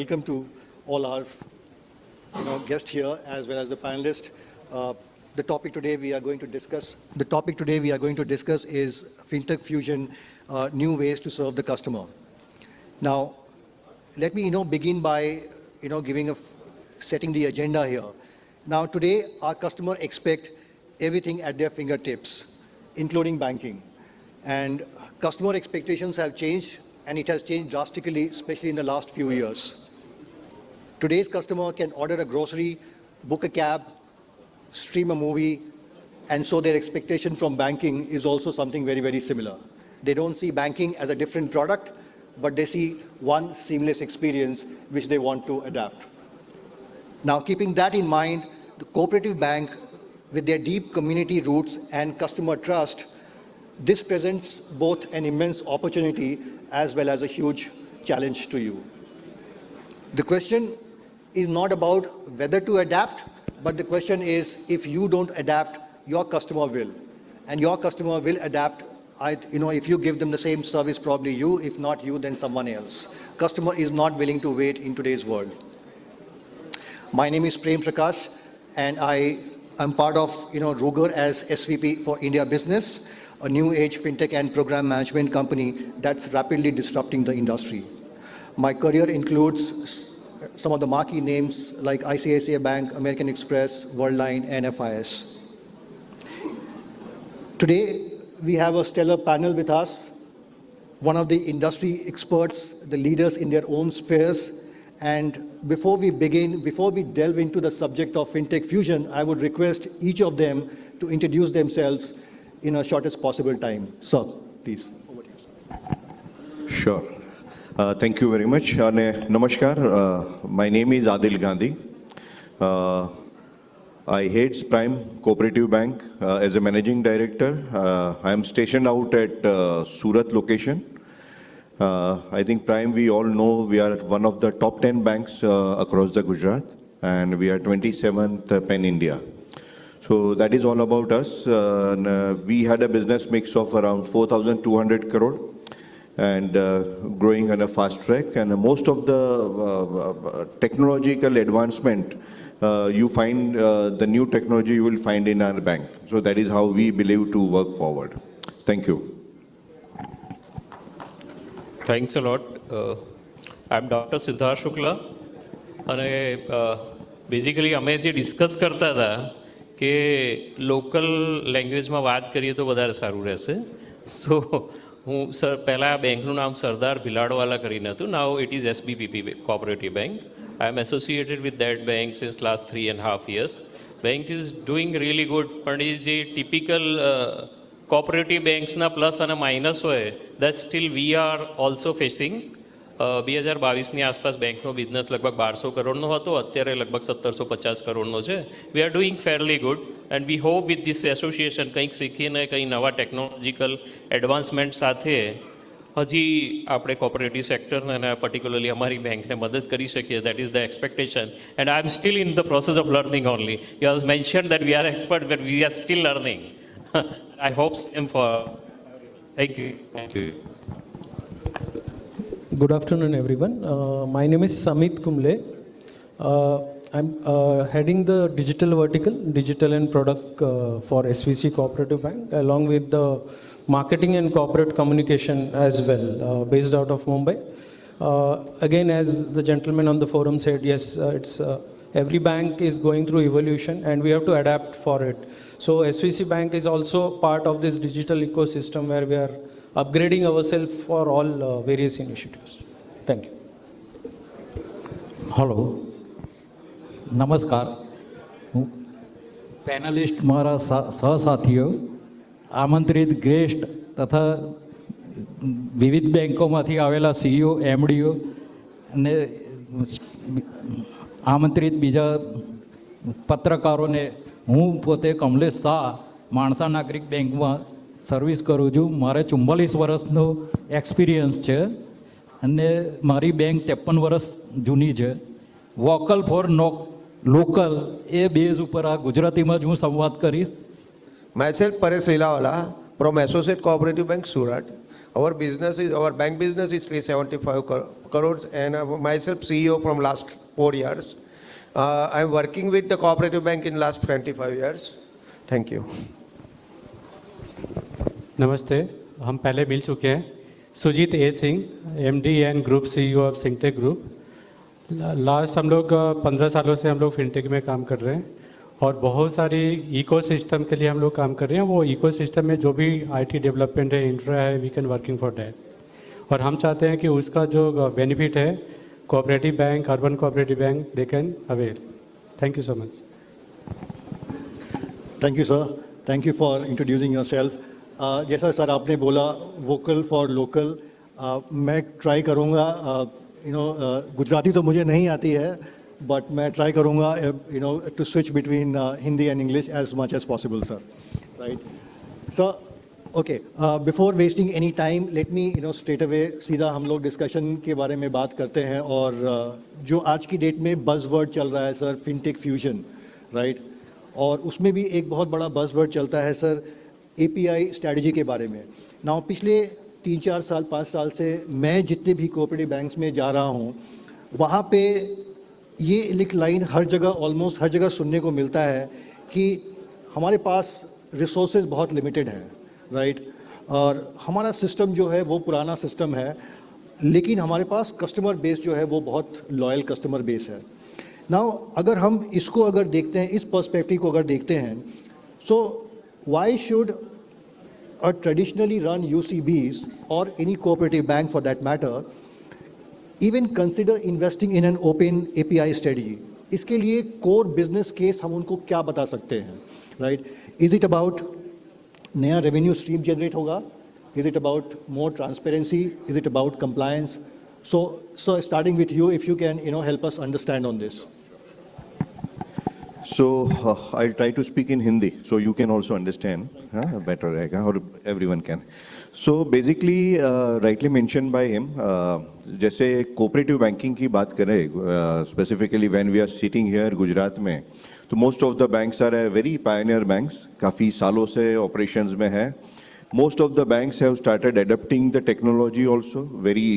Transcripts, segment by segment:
welcome to all our guests here as well as the panelists. The topic today we are going to discuss is FinTech Fusion, new ways to serve the customer. Now, let me begin by setting the agenda here. Now, today our customer expect everything at their fingertips, including banking. And customer expectations have changed, and it has changed drastically, especially in the last few years. Today's customer can order a grocery, book a cab, stream a movie, and so their expectation from banking is also something very, very similar. They don't see banking as a different product, but they see one seamless experience which they want to adapt. Now, keeping that in mind, the cooperative bank, with their deep community roots and customer trust, this presents both an immense opportunity as well as a huge challenge to you. The question is not about whether to adapt, but the question is, if you don't adapt, your customer will. And your customer will adapt, if you give them the same service, probably you, if not you, then someone else. Customer is not willing to wait in today's world. My name is Prem Prakash, and I am part of Ruger as SVP for India Business, a new age fintech and program management company that's rapidly disrupting the industry. My career includes some of the marquee names like ICICI Bank, American Express, Worldline, and FIS. Today, we have a stellar panel with us, one of the industry experts, the leaders in their own spheres. And before we delve into the subject of FinTech Fusion, I would request each of them to introduce themselves in a shortest possible time. Sir, please, over to you, sir. Sure. Thank you very much. Namaskar. My name is Adil Gandhi. I head Prime Cooperative Bank as a managing director. I am stationed out at Surat location. I think Prime, we all know we are one of the top 10 banks across the Gujarat, and we are 27th pan-India. So that is all about us. We had a business mix of around 4,200 crore and growing on a fast track. And most of the technological advancement, you find the new technology you will find in our bank. So that is how we believe to work forward. Thank you. Thanks a lot. I'm Dr. Siddharth Shukla. And basically, અમે જે discuss કરતા હતા કે local લેંગ્વેજમાં વાત કરીએ તો વધારે સારું રહેશે. સો હું પહેલાં બેંકનું નામ સરદાર ભિલાડવાલા કરીને હતું. Now it is SBPP Cooperative Bank. I am associated with that bank since last 3.5 years. Bank is doing really good. પણ એ જે ટિપિકલ cooperative banksના પ્લસ અને માઇનસ હોય, that still we are also facing. 2022ની આસપાસ બેંકનો બિઝનેસ લગભગ 1200 કરોડનો હતો, અત્યારે લગભગ 1750 કરોડનો છે. We are doing ફેરલી good and we hope with this association કંઈક શીખીને કંઈ નવા ટેકનોલોજીકલ એડવાન્સમેન્ટ સાથે હજી આપણે કોઓપરેટિવ સેક્ટરને અને પર્ટિક્યુલરલી અમારી બેંકને મદદ કરી શકીએ. That is the expectation and I am still in the process of learning only. You have mention that we are expert but we are still learning. I hope same for. Thank you. Thank you. Good afternoon, everyone. My name is Samit Kumble. I'm heading the digital vertical, digital and product for SVC Cooperative Bank, along with the marketing and corporate communication as well, based out of Mumbai. Again, as the gentleman on the forum said, yes, it's every bank is going through evolution and we have to adapt for it. So SVC Bank is also part of this digital ecosystem where we are upgrading ourselves for all various initiatives. Thank you. Hello. Namaskar. Panellist મારા સહસાથીઓ, આમંત્રિત guest તથા વિવિધ બેન્કોમાંથી આવેલા CEO, MDO અને આમંત્રિત બીજા પત્રકારોને, હું પોતે કમલેશ શાહ માણસા નાગરિક બેંકમાં સર્વિસ કરું છું. મારે 44 વર્ષનો એક્સપિરિયન્સ છે અને મારી બેંક 53 વર્ષ જૂની છે. Vocal for local A base ઉપર આ ગુજરાતીમાં જ હું સંવાદ કરીશ. Myself, Paresh Leelawala from Associate Cooperative Bank, Surat. Our business is, our bank business is 375 crores, and myself CEO from last 4 years. I'm working with the cooperative bank in last 25 years. Thank you. नमस्ते, हम पहले मिल चुके हैं। Sujit A Singh, MD and group CEO of Sintex group. Last हम लोग 15 सालों से हम लोग फिनटेक में काम कर रहे हैं और बहुत सारी इकोसिस्टम के लिए हम लोग काम कर रहे हैं। वो इकोसिस्टम में जो भी आईटी डेवलपमेंट है, इंफ्रा है, we can working for that. और हम चाहते हैं कि उसका जो बेनिफिट है cooperative bank, urban cooperative bank, they can avail. Thank you so much. Thank you sir, thank you for introducing yourself. जैसा सर आपने बोला वोकल फॉर लोकल, मैं ट्राई करूँगा, गुजराती तो मुझे नहीं आती है, बट मैं ट्राई करूँगा to switch between Hindi and English as much as possible sir, right sir. Okay, before wasting any time let me straight away सीधा हम लोग डिस्कशन के बारे में बात करते हैं। और जो आज की डेट में बज़वर्ड चल रहा है सर, फिनटेक फ्यूजन, राइट, और उसमें भी एक बहुत बड़ा बज़वर्ड चलता है सर एपीआई स्ट्रैटेजी के बारे में। नाउ पिछले 3-4 साल 5 साल से मैं जितने भी कोऑपरेटिव बैंक्स में जा रहा हूँ वहाँ पे ये एक लाइन हर जगह, ऑलमोस्ट हर जगह सुनने को मिलता है कि हमारे पास रिसोर्सेज बहुत लिमिटेड हैं, राइट, और हमारा सिस्टम जो है वो पुराना सिस्टम है, लेकिन हमारे पास कस्टमर बेस जो है वो बहुत लॉयल कस्टमर बेस है। नाउ अगर हम इसको अगर देखते हैं, इस पर्सपेक्टिव को अगर देखते हैं, सो why should a traditionally run UCBs or any cooperative bank for that matter even consider investing in an open API strategy? इसके लिए core business case हम उनको क्या बता सकते हैं, right? Is it about नया revenue stream generate होगा? Is it about more transparency? Is it about compliance? So starting with you, if you can help us understand on this. So I'll try to speak in Hindi so you can also understand better रहेगा और everyone can. So basically rightly mentioned by him, जैसे cooperative banking की बात करें specifically when we are sitting here Gujarat में, तो most of the banks are very pioneer banks, काफ़ी सालों से operations में है. Most of the banks have started adapting the technology also very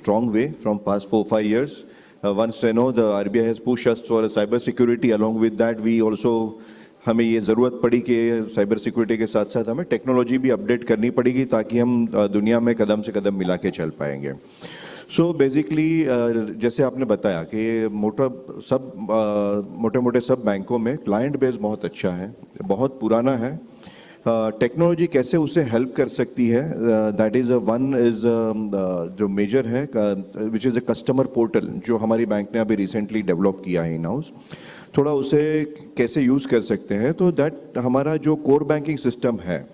strong way from past 4-5 years. Once the RBI has pushed us for cyber security, along with that we also हमें ये ज़रूरत पड़ी कि cyber security के साथ साथ हमें technology भी अपडेट करनी पड़ेगी ताकि हम दुनिया में कदम से कदम मिला के चल पाएंगे। सो बेसिकली जैसे आपने बताया कि मोटे मोटे सब बैंकों में क्लाइंट बेस बहुत अच्छा है, बहुत पुराना है। टेक्नोलॉजी कैसे उसे हेल्प कर सकती है, दैट इज़ वन इज़ जो मेजर है which is a customer portal जो हमारी बैंक ने अभी रिसेंटली डेवलप किया है इन हाउस। थोड़ा उसे कैसे यूज़ कर सकते हैं, तो दैट हमारा जो कोर बैंकिंग सिस्टम है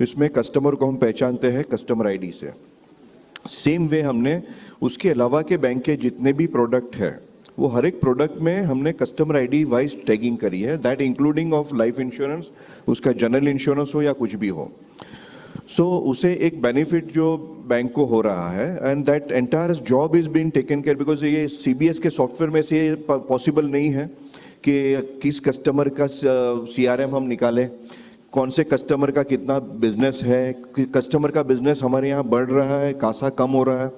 इसमें कस्टमर को हम पहचानते हैं कस्टमर आईडी से। सेम वे हमने उसके अलावा के बैंक के जितने भी प्रोडक्ट है वो हर एक प्रोडक्ट में हमने कस्टमर आईडी वाइज टैगिंग करी है, that including of life insurance, उसका जनरल इंश्योरेंस हो या कुछ भी हो। सो उसे एक बेनिफिट जो बैंक को हो रहा है and that entire job is being taken care, because ये सीबीएस के सॉफ्टवेयर में से पॉसिबल नहीं है कि किस कस्टमर का सीआरएम हम निकालें, कौन से कस्टमर का कितना बिजनेस है, कस्टमर का बिजनेस हमारे यहाँ बढ़ रहा है, कासा कम हो रहा है,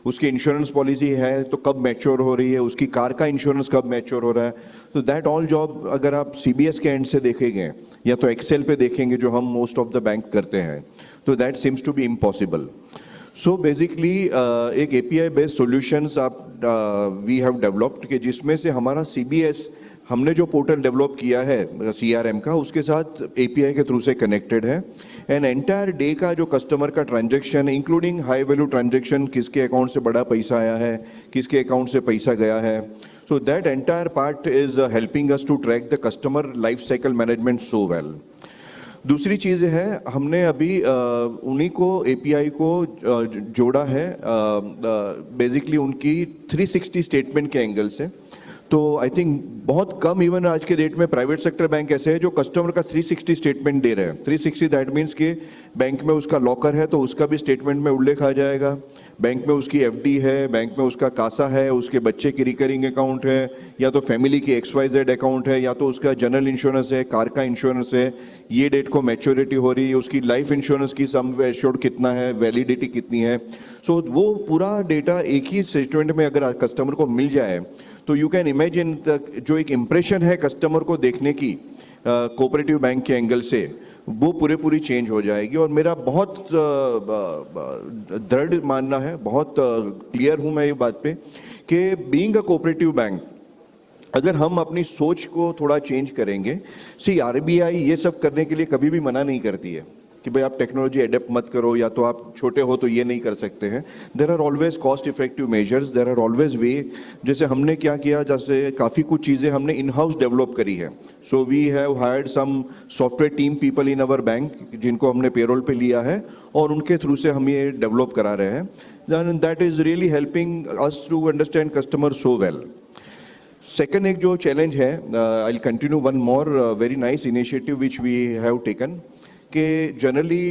उसकी इंश्योरेंस पॉलिसी है तो कब मैच्योर हो रही है, उसकी कार का इंश्योरेंस कब मैच्योर हो रहा है। तो दैट ऑल जॉब अगर आप सीबीएस के एंड से देखेंगे या तो एक्सेल पे देखेंगे जो हम मोस्ट ऑफ द बैंक करते हैं, तो that seems to be impossible. So basically एक एपीआई बेस्ड सॉल्यूशंस आप वी हैव डेवलप्ड कि जिसमें से हमारा सीबीएस हमने जो पोर्टल डेवलप किया है सीआरएम का उसके साथ एपीआई के थ्रू से कनेक्टेड है एंड एंटायर डे का जो कस्टमर का transaction including high value transaction, किसके अकाउंट से बड़ा पैसा आया है, किसके अकाउंट से पैसा गया है, so that entire part is helping us to track the customer life cycle management so well. दूसरी चीज़ है हमने अभी उन्हीं को एपीआई को जोड़ा है बेसिकली उनकी 360 स्टेटमेंट के एंगल से। तो आई थिंक बहुत कम इवन आज के डेट में प्राइवेट सेक्टर बैंक ऐसे है जो कस्टमर का 360 स्टेटमेंट दे रहे हैं। 360 दैट मीन्स कि बैंक में उसका लॉकर है तो उसका भी स्टेटमेंट में उल्लेख आ जाएगा, बैंक में उसकी एफडी है, बैंक में उसका कासा है, उसके बच्चे की रिकरिंग अकाउंट है, या तो फैमिली की XYZ अकाउंट है, या तो उसका जनरल इंश्योरेंस है, कार का इंश्योरेंस है, ये डेट को मैच्योरिटी हो रही है, उसकी लाइफ इंश्योरेंस की सम एश्योर्ड कितना है, वैलिडिटी कितनी है। सो वो पूरा डेटा एक ही स्टेटमेंट में अगर कस्टमर को मिल जाए तो यू कैन इमेजिन जो एक इम्प्रेशन है कस्टमर को देखने की कोऑपरेटिव बैंक के एंगल से, वो पूरी चेंज हो जाएगी। और मेरा बहुत दृढ़ मानना है, बहुत क्लियर हूँ मैं ये बात पे, कि बीइंग अ कोऑपरेटिव बैंक अगर हम अपनी सोच को थोड़ा चेंज करेंगे, RBI ये सब करने के लिए कभी भी मना नहीं करती है कि भाई आप टेक्नोलॉजी एडेप्ट मत करो, या तो आप छोटे हो तो ये नहीं कर सकते हैं। There are always cost effective measures, there are always way. जैसे हमने क्या किया, जैसे काफ़ी कुछ चीज़ें हमने इन हाउस डेवलप करी है। So we have hired some software team people in our bank, जिनको हमने पेरोल पे लिया है और उनके थ्रू से हम ये डेवलप करा रहे हैं। That is really helping us to understand customer so well. Second एक जो चैलेंज है, I will continue one more very nice initiative which we have taken, कि जनरली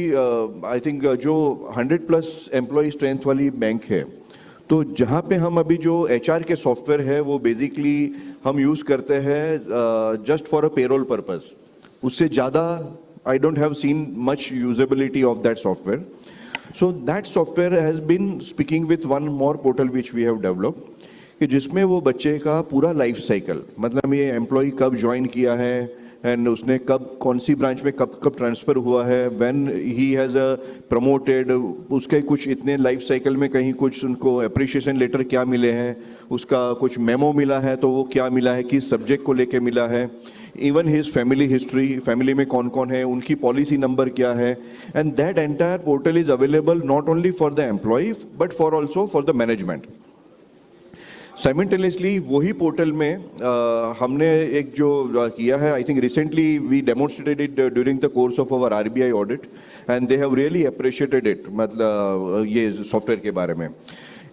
आई थिंक जो 100+ एम्प्लॉय स्ट्रेंथ वाली बैंक है, तो जहाँ पे हम अभी जो HR के सॉफ्टवेयर है वो बेसिकली हम यूज़ करते हैं just for a payroll purpose. उससे ज़्यादा I don't have seen much usability of that software. So that software has been speaking with one more portal which we have developed, कि जिसमें वो बच्चे का पूरा लाइफ साइकिल, मतलब ये एम्प्लॉय कब ज्वाइन किया है, एंड उसने कब कौन सी ब्रांच में कब ट्रांसफ़र हुआ है, व्हेन ही हैज़ प्रमोटेड, उसके कुछ इतने लाइफ साइकिल में कहीं कुछ उनको अप्रिशिएशन लेटर क्या मिले हैं, उसका कुछ मेमो मिला है तो वो क्या मिला है, किस सब्जेक्ट को लेके मिला है, even his family history, family में कौन कौन है, उनकी पॉलिसी नंबर क्या है। And that entire portal is available not only for the employee but for also for the management. Simultaneously वही पोर्टल में हमने एक जो किया है, I think recently we demonstrated it during the course of our RBI audit, and they have really appreciated it, मतलब ये software के बारे में।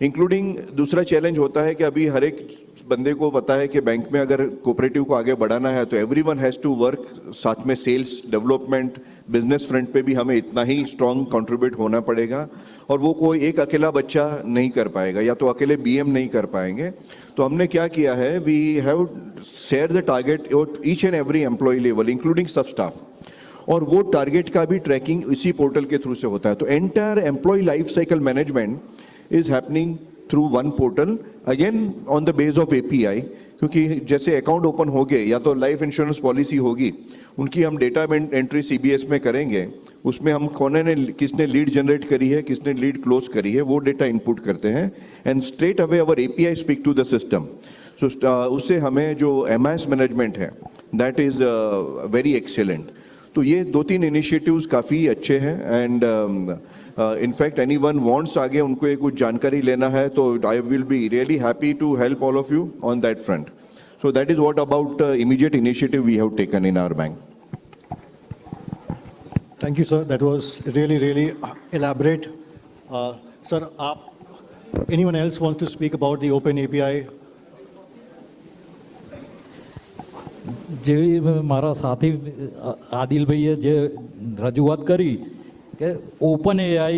इंक्लूडिंग दूसरा चैलेंज होता है कि अभी हर एक बंदे को पता है कि बैंक में अगर कोऑपरेटिव को आगे बढ़ाना है तो एवरीवन हैज़ टू वर्क, साथ में सेल्स, डेवलपमेंट, बिजनेस फ्रंट पे भी हमें इतना ही स्ट्रॉन्ग कंट्रीब्यूट होना पड़ेगा, और वो कोई एक अकेला बच्चा नहीं कर पाएगा, या तो अकेले BM नहीं कर पाएंगे। तो हमने क्या किया है, we have share the target each and every employee level including sub staff, और वो टारगेट का भी ट्रैकिंग इसी पोर्टल के थ्रू से होता है। तो entire employee life cycle management is happening through one portal, again on the base of API, क्योंकि जैसे अकाउंट ओपन हो गए या तो लाइफ इंश्योरेंस पॉलिसी होगी, उनकी हम डेटा एंट्री CBS में करेंगे, उसमें हम किसने लीड जनरेट करी है, किसने लीड क्लोज करी है, वो डेटा इनपुट करते हैं, and straight away our API speak to the system. So उससे हमें जो MIS मैनेजमेंट है दैट इज़ वेरी एक्सेलेंट। तो ये 2-3 इनिशिएटिव्स काफ़ी अच्छे हैं, एंड इनफैक्ट एनीवन वांट्स आगे उनको एक कुछ जानकारी लेना है तो I will be really happy to help all of you on that front. So that is what about immediate initiative we have taken in our bank. Thank you, sir. That was really, really elaborate. Sir, anyone else want to speak about the Open API? જેવી મારા સાથી આદિલભાઈએ જે રજૂઆત કરી કે open AI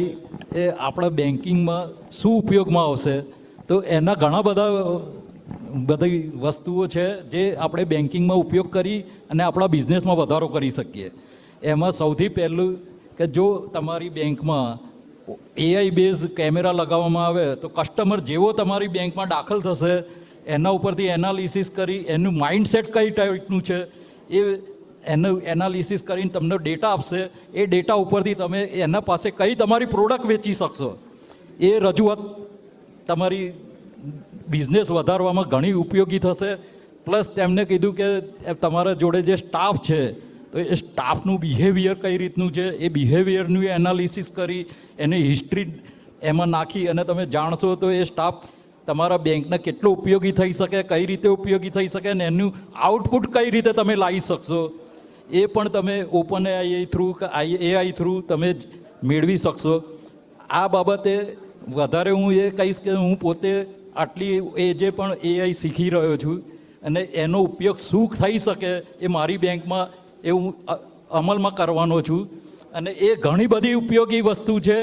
એ આપણા બેન્કિંગમાં શું ઉપયોગમાં આવશે, તો એના ઘણા બધી વસ્તુઓ છે જે આપણે બેન્કિંગમાં ઉપયોગ કરી અને આપણા બિઝનેસમાં વધારો કરી શકીએ। એમાં સૌથી પહેલું કે જો તમારી બેંકમાં AI બેઝ કેમેરા લગાવવામાં આવે તો કસ્ટમર જેવો તમારી બેંકમાં દાખલ થશે એના ઉપરથી એનાલિસિસ કરી એનું માઇન્ડસેટ કઈ ટાઈપનું છે એ એનું એનાલિસિસ કરીને તમને ડેટા આપશે। એ ડેટા ઉપરથી તમે એના પાસે કઈ તમારી પ્રોડક્ટ વેચી શકશો, એ રજૂઆત તમારી બિઝનેસ વધારવામાં ઘણી ઉપયોગી થશે। પ્લસ તેમને કીધું કે તમારા જોડે જે સ્ટાફ છે તો એ સ્ટાફનું બિહેવિયર કઈ રીતનું છે, એ બિહેવિયરનું એનાલિસિસ કરી એની હિસ્ટ્રી એમાં નાખી અને તમે જાણશો તો એ સ્ટાફ તમારા બેંકને કેટલો ઉપયોગી થઈ શકે, કઈ રીતે ઉપયોગી થઈ શકે અને એનું આઉટપુટ કઈ રીતે તમે લાવી શકશો, એ પણ તમે open AI through AI through તમે મેળવી શકશો। આ બાબતે વધારે હું એ કહીશ કે હું પોતે આટલી એજે પણ AI શીખી રહ્યો છું અને એનો ઉપયોગ શું થઈ શકે એ મારી બેંકમાં એ હું અમલમાં કરવાનો છું, અને એ ઘણી બધી ઉપયોગી વસ્તુ છે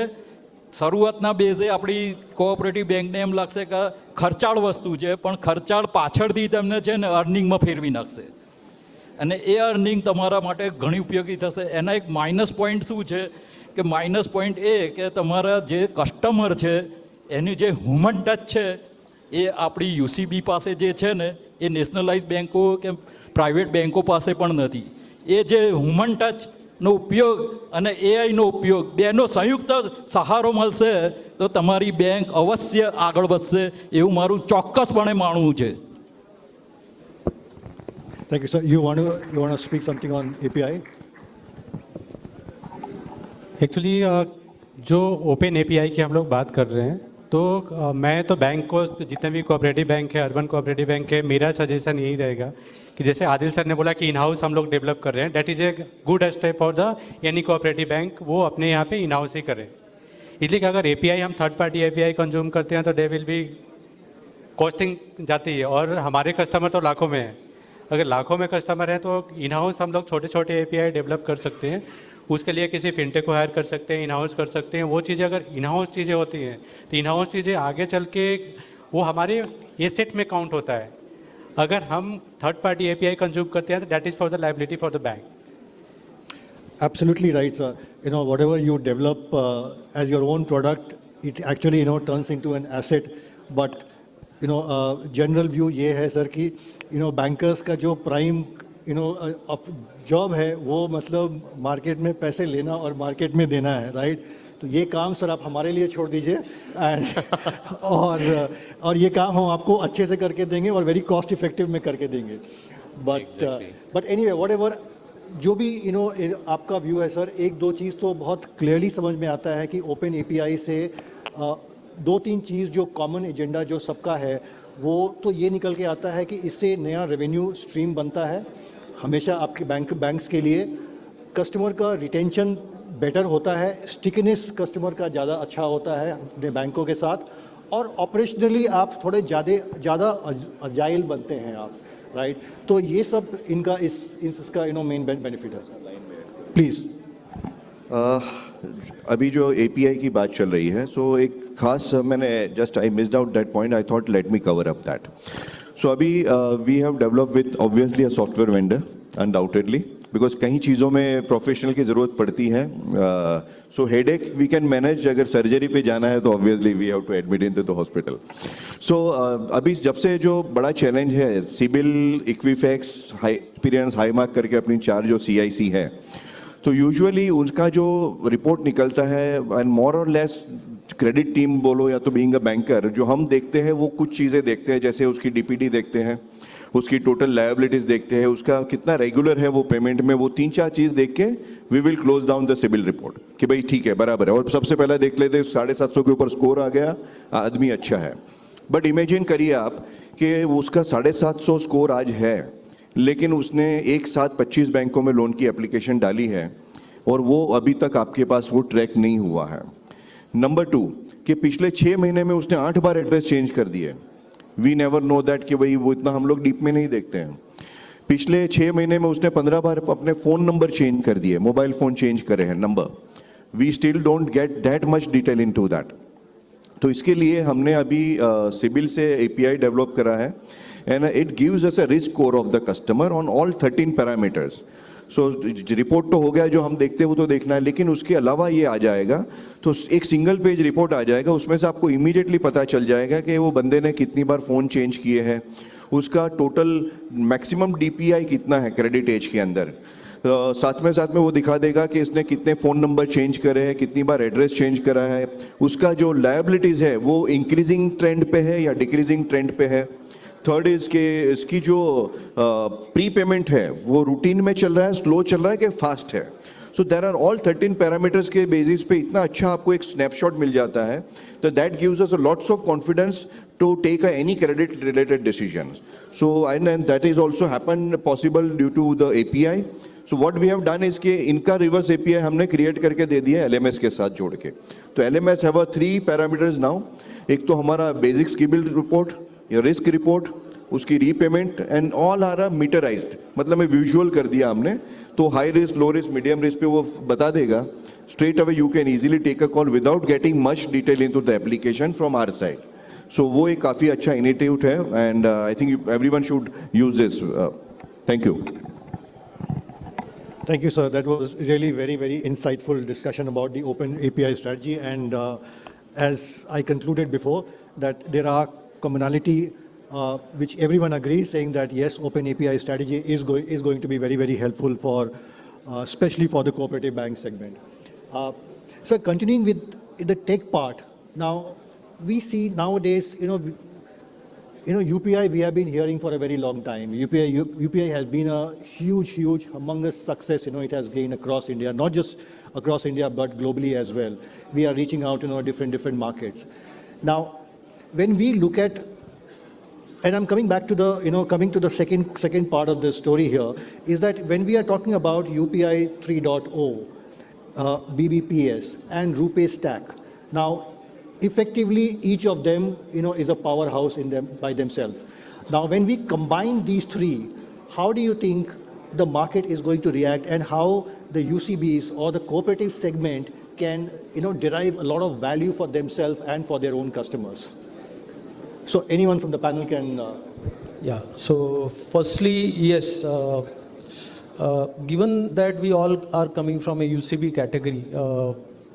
શરૂઆતના બેઝે આપણી કોઓપરેટિવ બેંકને એમ લાગશે કે ખર્ચાળ વસ્તુ છે, પણ ખર્ચાળ પાછળથી તમને છે ને અર્નિંગમાં ફેરવી નાખશે અને એ અર્નિંગ તમારા માટે ઘણી ઉપયોગી થશે. એના એક માઇનસ પોઈન્ટ શું છે કે માઇનસ પોઈન્ટ એ કે તમારા જે કસ્ટમર છે એની જે હ્યુમન ટચ છે એ આપણી યુસીબી પાસે જે છે ને એ નેશનલાઇઝ બેન્કો કે પ્રાઇવેટ બેન્કો પાસે પણ નથી. એ જે હ્યુમન ટચનો ઉપયોગ અને એઆઈનો ઉપયોગ બેનો સંયુક્ત સહારો મળશે તો તમારી બેંક અવશ્ય આગળ વધશે એવું મારું ચોક્કસપણે માનવું છે. Thank you, sir. You want to speak something on API? Actually जो ओपन एपीआई की हम लोग बात कर रहे हैं तो मैं तो बैंक को जितने भी कोऑपरेटिव बैंक है, अर्बन कोऑपरेटिव बैंक है, मेरा सजेशन यही रहेगा कि जैसे आदिल सर ने बोला कि इन हाउस हम लोग डेवलप कर रहे हैं, that is a good step for the any cooperative bank, वो अपने यहाँ पे इन हाउस ही करें. इसलिए कि अगर एपीआई हम थर्ड पार्टी एपीआई कंज्यूम करते हैं तो दे विल बी कॉस्टिंग जाती है और हमारे कस्टमर तो लाखों में हैं. अगर लाखों में कस्टमर हैं तो इन हाउस हम लोग छोटे छोटे एपीआई डेवलप कर सकते हैं. उसके लिए किसी फिनटेक को हायर कर सकते हैं, इन हाउस कर सकते हैं. वो चीज़ें अगर इन हाउस चीज़ें होती हैं तो इन हाउस चीज़ें आगे चल के वो हमारे एसेट में काउंट होता है. अगर हम थर्ड पार्टी एपीआई कंज्यूम करते हैं तो that is for the liability for the bank. Absolutely right, sir. Whatever you develop as your own product, it actually, turns into an asset. But, general view ये है, sir, कि, bankers का जो prime, job है वो मतलब market में पैसे लेना और मार्केट में देना है, राइट? तो ये काम सर आप हमारे लिए छोड़ दीजिए एंड और ये काम हम आपको अच्छे से करके देंगे और वेरी कॉस्ट इफेक्टिव में करके देंगे. बट एनीवे व्हाटएवर जो भी आपका व्यू है सर, एक दो चीज़ तो बहुत क्लियरली समझ में आता है कि ओपन एपीआई से दो तीन चीज़ जो कॉमन एजेंडा जो सबका है वो तो ये निकल के आता है कि इससे नया रेवेन्यू स्ट्रीम बनता है हमेशा आपके बैंक्स के लिए. कस्टमर का रिटेंशन बेटर होता है, स्टिकनेस कस्टमर का ज़्यादा अच्छा होता है अपने बैंकों के साथ और ऑपरेशनली आप थोड़े ज़्यादा अजाइल बनते हैं आप, राइट? तो ये सब इनका इसका मेन बेनिफिट है. प्लीज़. अभी जो एपीआई की बात चल रही है, सो एक खास मैंने just I missed out that point, I thought let me cover up that. So अभी we have develop with obviously a software vendor undoubtedly because कई चीज़ों में प्रोफेशनल की ज़रूरत पड़ती है. So headache we can manage. अगर सर्जरी पे जाना है तो obviously we have to admit in to the hospital. So अभी जब से जो बड़ा चैलेंज है CIBIL, Equifax, high experience, high mark करके अपनी 4 जो सीआईसी है, तो यूजुअली उसका जो रिपोर्ट निकलता है एंड मोर और लेस क्रेडिट टीम बोलो या तो बीइंग अ बैंकर जो हम देखते हैं वो कुछ चीज़ें देखते हैं, जैसे उसकी डीपीडी देखते हैं, उसकी टोटल लायबिलिटीज़ देखते हैं, उसका कितना रेगुलर है वो पेमेंट में, वो 3-4 चीज़ देख के we will close down the CIBIL report कि भाई ठीक है बराबर है. और सबसे पहले देख लेते 750 के ऊपर स्कोर आ गया, आदमी अच्छा है. बट इमेजिन करिए आप कि उसका 750 स्कोर आज है लेकिन उसने एक साथ 25 बैंकों में लोन की एप्लीकेशन डाली है और वो अभी तक आपके पास वो ट्रैक नहीं हुआ है. नंबर 2 कि पिछले 6 महीने में उसने 8 बार एड्रेस चेंज कर दिए. वी नेवर नो दैट कि भाई वो इतना हम लोग डीप में नहीं देखते हैं. पिछले 6 महीने में उसने 15 बार अपने फ़ोन नंबर चेंज कर दिए, मोबाइल फ़ोन चेंज करे हैं number. We still don't get that much detail into that. तो इसके लिए हमने अभी सिबिल से एपीआई डेवलप करा है and it gives us a risk score of the customer on all 13 parameters. So report तो हो गया जो हम देखते हैं वो तो देखना है, लेकिन उसके अलावा ये आ जाएगा तो एक सिंगल पेज रिपोर्ट आ जाएगा, उसमें से आपको इमीडिएटली पता चल जाएगा कि वो बंदे ने कितनी बार फ़ोन चेंज किए हैं, उसका टोटल मैक्सिमम डीपीआई कितना है क्रेडिट एज के अंदर. साथ में वो दिखा देगा कि इसने कितने फ़ोन नंबर चेंज करे हैं, कितनी बार एड्रेस चेंज करा है, उसका जो लायबिलिटीज़ है वो इंक्रीजिंग ट्रेंड पे है या डिक्रीजिंग ट्रेंड पे है. थर्ड इज़ के इसकी जो प्री पेमेंट है वो रूटीन में चल रहा है, स्लो चल रहा है कि फास्ट है. सो देर आर ऑल 13 पैरामीटर्स के बेसिस पे इतना अच्छा आपको एक स्नैपशॉट मिल जाता है. तो that gives us lots of confidence to take any credit related decision. So and that is also happen possible due to the API. So what we have done is कि इनका रिवर्स एपीआई हमने create करके दे दिया LMS के साथ जोड़ के. तो एलएमएस हैव 3 पैरामीटर्स नाउ. एक तो हमारा basic CIBIL report, risk report, उसकी रीपेमेंट एंड ऑल आर मीटराइज्ड, मतलब में विजुअल कर दिया हमने. तो high risk, low risk, medium risk पे वो बता देगा. straight away you can easily take a call without getting much detail into the application from our side. So वो एक काफ़ी अच्छा initiative है and I think everyone should use this. Thank you. Thank you, sir. That was really very, very insightful discussion about the open API strategy. And as I concluded before, that there are commonality which everyone agrees, saying that yes, open API strategy is going to be very, very helpful for, especially for the cooperative bank segment. So continuing with the tech part, now we see nowadays, UPI we have been hearing for a very long time. UPI has been a huge, humongous success. It has gained across India, not just across India, but globally as well. We are reaching out in different markets. Now, when we look at, and I'm coming back to the, coming to the second part of the story here, is that when we are talking about UPI 3.0, BBPS and RuPay stack, now effectively each of them, is a powerhouse in them by themselves. Now, when we combine these three, how do you think the market is going to react, and how the UCBs or the cooperative segment can, derive a lot of value for themselves and for their own customers? So anyone from the panel can... Yeah, so firstly, yes, given that we all are coming from a UCB category,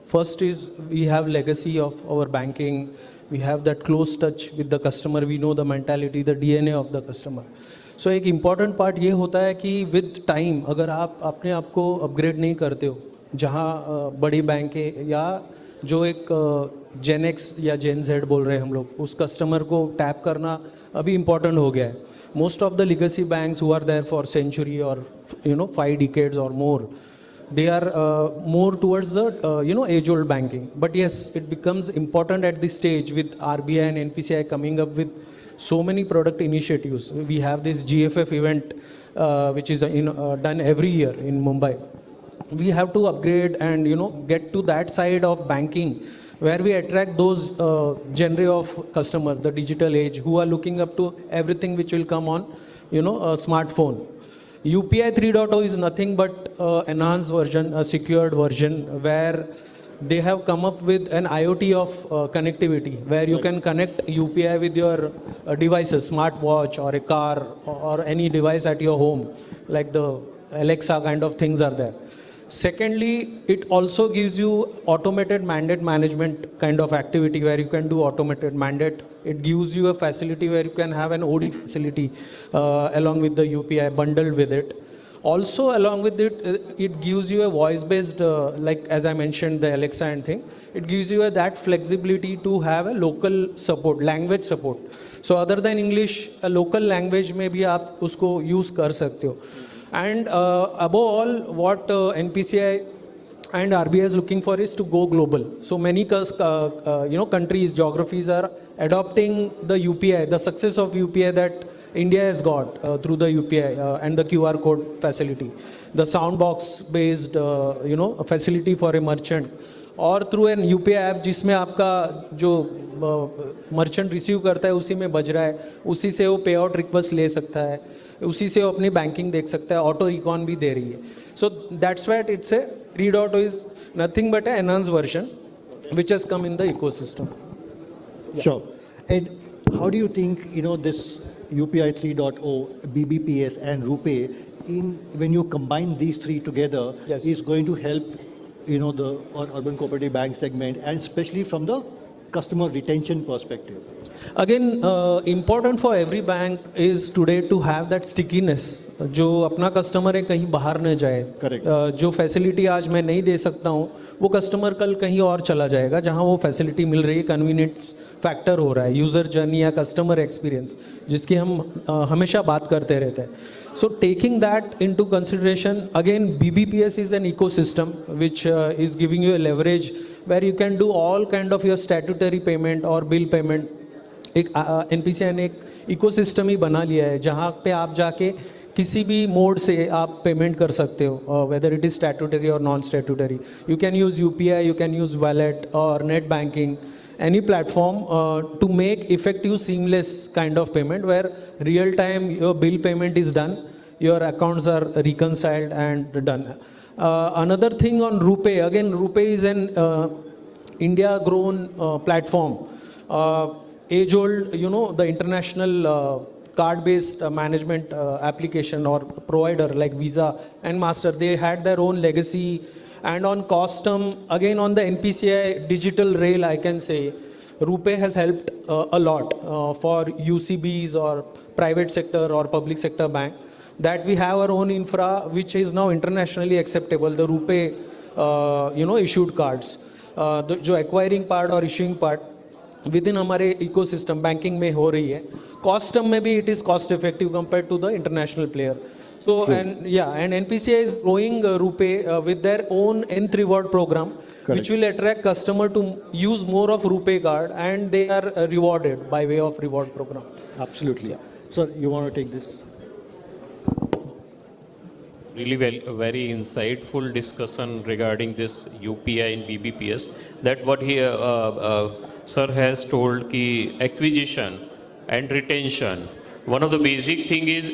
first is we have legacy of our banking, we have that close touch with the customer, we know the mentality, the DNA of the customer. So एक important part ये होता है कि with time अगर आप अपने आप को upgrade नहीं करते हो, जहाँ बड़ी बैंक है या जो एक Gen X या Gen Z बोल रहे हैं हम लोग, उस customer को tap करना अभी important हो गया है. Most of the legacy banks who are there for century or 5 decades or more, they are more towards the age-old banking. But yes, it becomes important at this stage with RBI and NPCI coming up with so many product initiatives. We have this GFF event which is done every year in Mumbai. We have to upgrade and get to that side of banking where we attract those genre of customers, the digital age, who are looking up to everything which will come on a smartphone. UPI 3.0 is nothing but enhanced version, a secured version, where they have come up with an IoT of connectivity, where you can connect UPI with your devices, smartwatch or a car or any device at your home, like the Alexa kind of things are there. Secondly, it also gives you automated mandate management kind of activity where you can do automated mandate. It gives you a facility where you can have an OD facility along with the UPI bundled with it. Also, along with it, it gives you a voice-based, like as I mentioned, the Alexa and thing. It gives you that flexibility to have a local support, language support. So other than English, a local language में भी आप उसको use कर सकते हो. And above all, what NPCI and RBI is looking for is to go global. So many countries, geographies are adopting the UPI, the success of UPI that India has got through the UPI and the QR code facility, the soundbox based facility for a merchant, और through an UPI app जिसमें आपका जो merchant receive करता है उसी में बज रहा है, उसी से वो पे आउट रिक्वेस्ट ले सकता है, उसी से वो अपनी बैंकिंग देख सकता है, ऑटो रिकॉन भी दे रही है. So that's what it's a 3.0 is nothing but A enhanced version which has come in the ecosystem. Yeah. Sure. And how do you think, this UPI 3.0, BBPS and RuPay, when you combine these three together, Yes. is going to help, the urban cooperative bank segment, and especially from the customer retention perspective? Again, important for every bank is today to have that stickiness. जो अपना customer है कहीं बाहर न जाए. Correct. जो facility आज मैं नहीं दे सकता हूँ वो कस्टमर कल कहीं और चला जाएगा जहाँ वो फैसिलिटी मिल रही है. कन्वीनियंस फैक्टर हो रहा है, यूज़र जर्नी या कस्टमर एक्सपीरियंस जिसकी हम हमेशा बात करते रहते हैं. So taking that into consideration, again BBPS is an ecosystem which is giving you a leverage where you can do all kind of your statutory payment or bill payment. एक NPCI ने एक इकोसिस्टम ही बना लिया है जहाँ पे आप जाके किसी भी मोड से आप पेमेंट कर सकते हो, वेदर इट इज स्टैट्यूटरी और non statutory. You can use UPI, you can use wallet और net banking, any platform to make effective seamless kind of payment where real time your bill payment is done, your accounts are reconciled and done. Another thing on RuPay, again, RuPay is an India-grown platform. Age-old, you know, the international card-based management application or provider like Visa and Master, they had their own legacy. And on Costum, again on the NPCI digital rail, I can say, RuPay has helped a lot for UCBs or private sector or public sector bank, that we have our own infra which is now internationally acceptable, the RuPay issued cards. जो acquiring part और issuing part within हमारे ecosystem banking में हो रही है. Cost term में भी it is cost effective compared to the international player. So and NPCI is growing RuPay with their own Nth reward program, which will attract customer to use more of RuPay card, and they are rewarded by way of reward program. Absolutely. Sir, you want to take this? Really very insightful discussion regarding this UPI and BBPS. That what he sir has told ki acquisition and retention. One of the basic thing is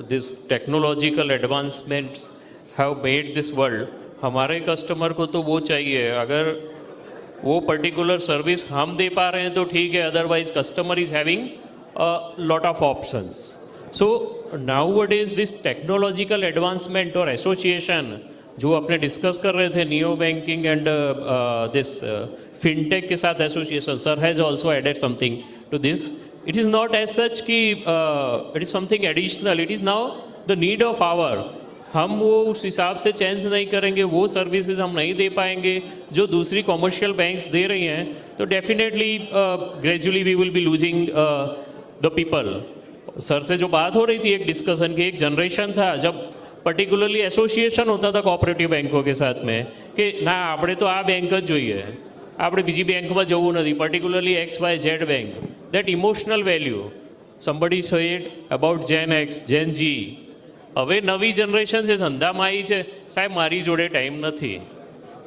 this technological advancements have made this world. हमारे customer को तो वो चाहिए, अगर वो particular service हम दे पा रहे हैं तो ठीक है, otherwise customer is having lot of options. So nowadays this technological advancement और एसोसिएशन जो अपने डिस्कस कर रहे थे, neo banking and this fintech के साथ association, sir has also added something to this. It is not as such कि it is something additional. It is now the need of hour. हम वो उस हिसाब से चेंज नहीं करेंगे, वो सर्विसेज हम नहीं दे पाएंगे जो दूसरी कॉमर्शियल बैंक्स दे रही हैं, तो definitely gradually we will be losing the people. Sir से जो बात हो रही थी एक डिस्कशन की, एक जनरेशन था जब पर्टिकुलरली एसोसिएशन होता था कोऑपरेटिव बैंकों के साथ में कि ना આપણે તો આ બેંક જ જોઈએ, આપણે બીજી બેંકમાં જવું નથી, particularly XYZ bank. That emotional value, somebody said about Gen X, Gen Z. હવે નવી જનરેશન છે, ધંધામાં આવી છે, સાહેબ મારી જોડે ટાઈમ નથી,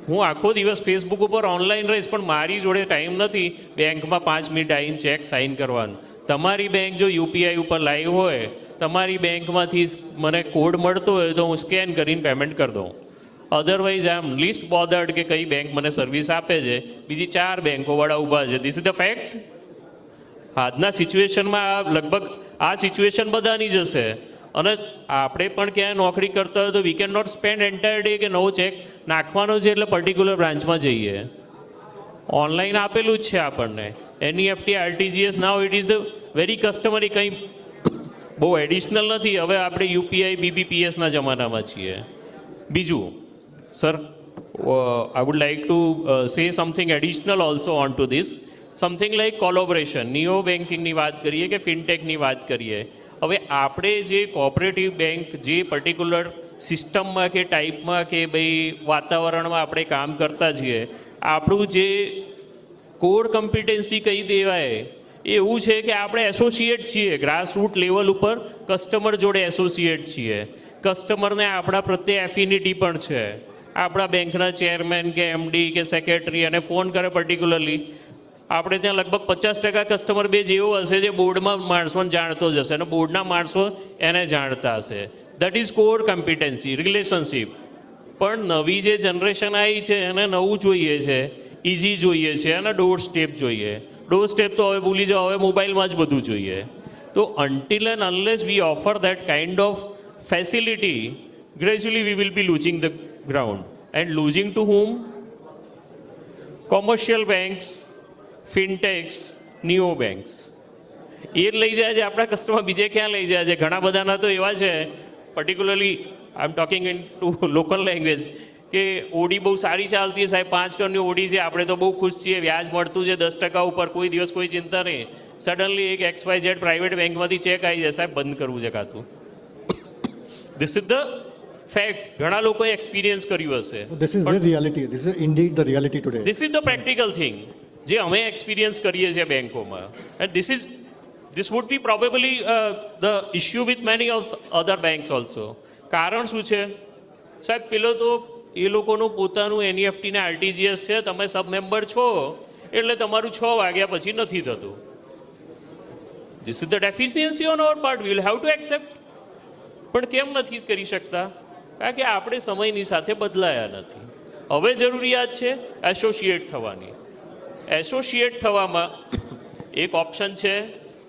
હું આખો દિવસ ફેસબુક ઉપર ઓનલાઈન રહીશ પણ મારી જોડે ટાઈમ નથી બેંકમાં 5 મિનિટ આવીને ચેક સાઇન કરવાનું. તમારી બેંક જો યુપીઆઈ ઉપર લાઈવ હોય, તમારી બેંકમાંથી મને કોડ મળતો હોય તો હું સ્કેન કરીને પેમેન્ટ કરી દઉં. અધરવાઇઝ આઈ એમ લીસ્ટ બોધર્ડ કે કઈ બેંક મને સર્વિસ આપે છે, બીજી 4 બેંકો વાળા ઊભા છે. This is the fact. આજના સિચ્યુએશનમાં લગભગ આ સિચ્યુએશન બધાની જ હશે. અને આપણે પણ ક્યાંય નોકરી કરતા હોય તો we can not spend entire day કે નવો ચેક નાખવાનો છે એટલે પર્ટિક્યુલર બ્રાન્ચમાં જઈએ. ઓનલાઈન આપેલું જ છે આપણને NEFT RTGS. Now it is the very customary, કંઈ બહુ એડિશનલ નથી. હવે આપણે યુપીઆઈ બીબીપીએસના જમાનામાં છીએ. બીજું sir, I would like to say something additional also on to this. Something like collaboration, neo બેન્કિંગની વાત કરીએ કે ફિનટેકની વાત કરીએ. હવે આપણે જે કોઓપરેટિવ બેંક જે પર્ટિક્યુલર સિસ્ટમમાં કે ટાઈપમાં કે ભાઈ વાતાવરણમાં આપણે કામ કરતા છીએ, આપણું જે કોર કમ્પિટન્સી કહી દેવાય એ એવું છે કે આપણે એસોસિએટ છીએ, ગ્રાસરૂટ લેવલ ઉપર કસ્ટમર જોડે એસોસિએટ છીએ. કસ્ટમરને આપણા પ્રત્યે એફિનિટી પણ છે. આપણા બેંકના ચેરમેન કે એમડી કે સેક્રેટરી અને ફોન કરે પર્ટિક્યુલરલી, આપણે ત્યાં લગભગ 50% કસ્ટમર બેઝ એવો હશે જે બોર્ડમાં માણસોને જાણતો જ હશે અને બોર્ડના માણસો એને જાણતા હશે. That is core competency, relationship. પણ નવી જે જનરેશન આવી છે એને નવું જોઈએ છે, ઇઝી જોઈએ છે અને ડોર સ્ટેપ જોઈએ. ડોર સ્ટેપ તો હવે ભૂલી જાઓ, હવે મોબાઈલમાં જ બધું જોઈએ. તો until and unless we offer that kind of facility, gradually we will be losing the ground. And losing to whom? Commercial banks, fintechs, neo banks. એ જ લઈ જાય છે આપણા કસ્ટમર, બીજે ક્યાં લઈ જાય છે? ઘણા બધાના તો એવા છે, particularly I am talking in to local language, કે ઓડી બહુ સારી ચાલતી છે સાહેબ, 5 કરોડની ઓડી છે, આપણે તો બહુ ખુશ છીએ, વ્યાજ મળતું છે 10% ઉપર, કોઈ દિવસ કોઈ ચિંતા નહીં. સડનલી એક XYZ પ્રાઇવેટ બેંકમાંથી ચેક આવી જાય, સાહેબ બંધ કરવું છે ખાતું. This is the fact. ઘણા લોકોએ એક્સપિરિયન્સ કર્યું હશે. This is the reality. This is indeed the reality today. This is the practical thing જે અમે એક્સપિરિયન્સ કરીએ છીએ બેંકોમાં. And this would be probably the issue with many of other banks also. કારણ શું છે સાહેબ? પેલો તો એ લોકોનું પોતાનું એનઈએફટી ને આરટીજીએસ છે, તમે સબ મેમ્બર છો એટલે તમારું 6 વાગ્યા પછી નથી થતું. This is the deficiency on our part. We will have to accept. પણ કેમ નથી કરી શકતા? કારણ કે આપણે સમયની સાથે બદલાયા નથી. હવે જરૂરિયાત છે એસોસિએટ થવાની. એસોસિએટ થવામાં एक ऑप्शन है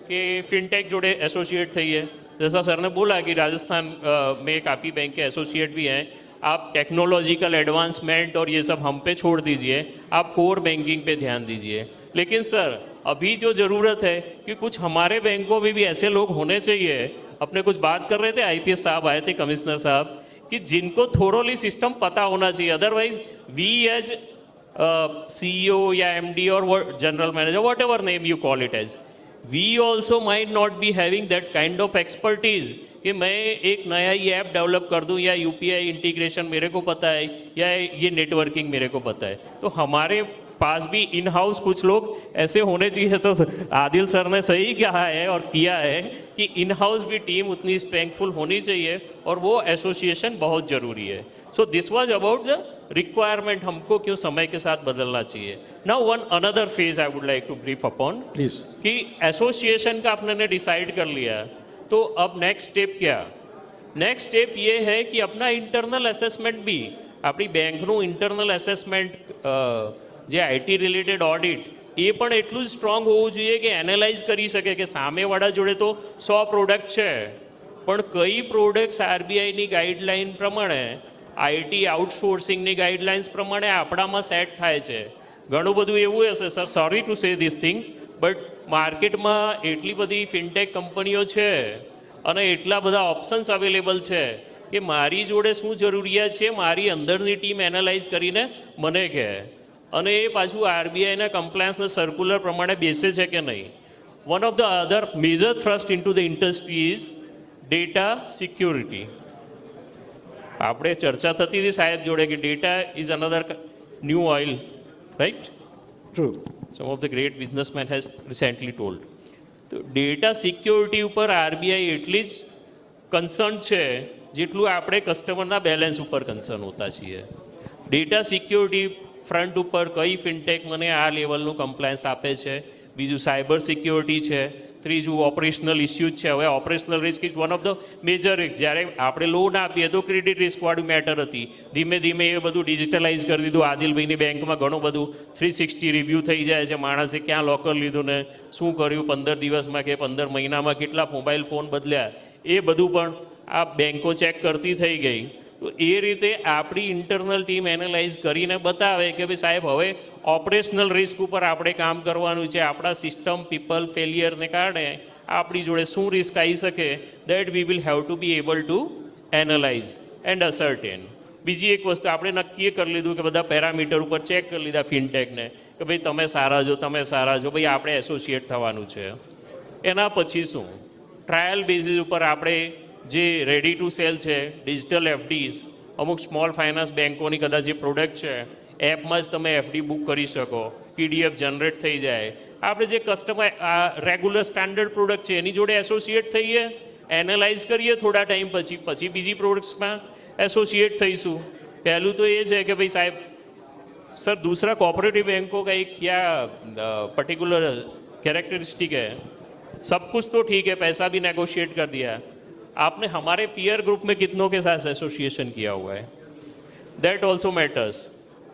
कि फिनटेक जोड़े एसोसिएट थी है. जैसा सर ने बोला कि राजस्थान में काफ़ी बैंक के एसोसिएट भी हैं. आप टेक्नोलॉजिकल एडवांसमेंट और ये सब हम पे छोड़ दीजिए, आप कोर बैंकिंग पे ध्यान दीजिए. लेकिन सर अभी जो ज़रूरत है कि कुछ हमारे बैंकों में भी ऐसे लोग होने चाहिए. अपने कुछ बात कर रहे थे, आईपीएस साहब आए थे, कमिश्नर साहब, कि जिनको थोरोली सिस्टम पता होना चाहिए. अदरवाइज वी एज CEO या MD or general manager, whatever name you call it as, we also might not be having that kind of expertise कि मैं एक नया ये ऐप डेवलप कर दूं या UPI इंटीग्रेशन मेरे को पता है या ये नेटवर्किंग मेरे को पता है. तो हमारे पास भी इन हाउस कुछ लोग ऐसे होने चाहिए. तो आदिल सर ने सही कहा है और किया है कि इन हाउस भी टीम उतनी स्ट्रेंथफुल होनी चाहिए और वो एसोसिएशन बहुत ज़रूरी है. So this was about the requirement, हमको क्यों समय के साथ बदलना चाहिए. Now one another phase I would like to brief upon, please. कि एसोसिएशन का आपने डिसाइड कर लिया, तो अब नेक्स्ट स्टेप क्या? नेक्स्ट स्टेप ये है कि अपना इंटरनल एसेसमेंट भी, આપણી બેંકનું ઇન્ટરનલ એસેસમેન્ટ જે આઈટી રિલેટેડ ઓડિટ એ પણ એટલું જ સ્ટ્રોંગ હોવું જોઈએ કે એનાલાઇઝ કરી શકે કે સામેવાળા જોડે તો 100 પ્રોડક્ટ છે, પણ કઈ પ્રોડક્ટ્સ આરબીઆઈની ગાઈડલાઇન પ્રમાણે, આઈટી આઉટસોર્સિંગની ગાઈડલાઇન્સ પ્રમાણે આપણામાં સેટ થાય છે. ઘણું બધું એવું હશે sir, sorry to say this thing, but માર્કેટમાં એટલી બધી ફિનટેક કંપનીઓ છે અને એટલા બધા ઓપ્શન્સ અવેલેબલ છે કે મારી જોડે શું જરૂરિયાત છે મારી અંદરની ટીમ એનાલાઇઝ કરીને મને કહે, અને એ પાછું આરબીઆઈના કમ્પ્લાયન્સના સર્ક્યુલર પ્રમાણે બેસે છે કે નહીં. One of the other major thrust into the industry is data security. આપણે ચર્ચા થતી હતી સાહેબ જોડે કે data is another new oil, right? True. Some of the great businessman has recently told. તો ડેટા સિક્યોરિટી ઉપર આરબીઆઈ એટલી જ કન્સર્ન છે જેટલું આપણે કસ્ટમરના બેલેન્સ ઉપર કન્સર્ન હોતા છીએ. ડેટા સિક્યોરિટી ફ્રન્ટ ઉપર કઈ ફિનટેક મને આ લેવલનું કમ્પ્લાયન્સ આપે છે, બીજું સાયબર સિક્યોરિટી છે, ત્રીજું ઓપરેશનલ ઇસ્યુઝ છે. હવે operational risk is one of the major risk. જ્યારે આપણે લોન આપીએ તો ક્રેડિટ રિસ્કવાળું મેટર હતી, ધીમે ધીમે એ બધું ડિજિટલાઇઝ કરી દીધું. આદિલભાઈની બેંકમાં ઘણું બધું 360 રિવ્યૂ થઈ જાય છે, માણસે ક્યાં લોકર લીધું ને શું કર્યું, 15 દિવસમાં કે 15 મહિનામાં કેટલા મોબાઈલ ફોન બદલ્યા, એ બધું પણ આ બેંકો ચેક કરતી થઈ ગઈ. તો એ રીતે આપણી ઇન્ટરનલ ટીમ એનાલાઇઝ કરીને બતાવે કે ભાઈ સાહેબ હવે ઓપરેશનલ રિસ્ક ઉપર આપણે કામ કરવાનું છે. આપણા સિસ્ટમ પીપલ ફેલિયરને કારણે આપણી જોડે શું રિસ્ક આવી શકે, that we will have to be able to analyse and ascertain. બીજી એક વસ્તુ આપણે નક્કી કરી લીધું કે બધા પેરામીટર ઉપર ચેક કરી લીધા ફિનટેકને કે ભાઈ તમે સારા છો, તમે સારા છો, ભાઈ આપણે એસોસિએટ થવાનું છે. એના પછી શું, ટ્રાયલ બેઝિસ ઉપર આપણે જે રેડી ટુ સેલ છે ડિજિટલ એફડીઝ, અમુક સ્મોલ ફાઇનાન્સ બેન્કોની કદાચ જે પ્રોડક્ટ છે એપમાં જ તમે એફડી બુક કરી શકો, પીડીએફ જનરેટ થઈ જાય. આપણે જે કસ્ટમર રેગ્યુલર સ્ટાન્ડર્ડ પ્રોડક્ટ છે એની જોડે એસોસિએટ થઈએ, એનાલાઇઝ કરીએ, થોડા ટાઈમ પછી બીજી પ્રોડક્ટ્સમાં એસોસિएट થઈશું. પહેલું તો એ છે કે ભાઈ સાહેબ सर दूसरा कोऑपरेटिव बैंकों का एक क्या पर्टिकुलर कैरेक्टरिस्टिक है, सब कुछ तो ठीक है, पैसा भी नेगोशिएट कर दिया, आपने हमारे पीयर ग्रुप में कितनों के साथ एसोसिएशन किया हुआ है, दैट ऑल्सो मैटर्स.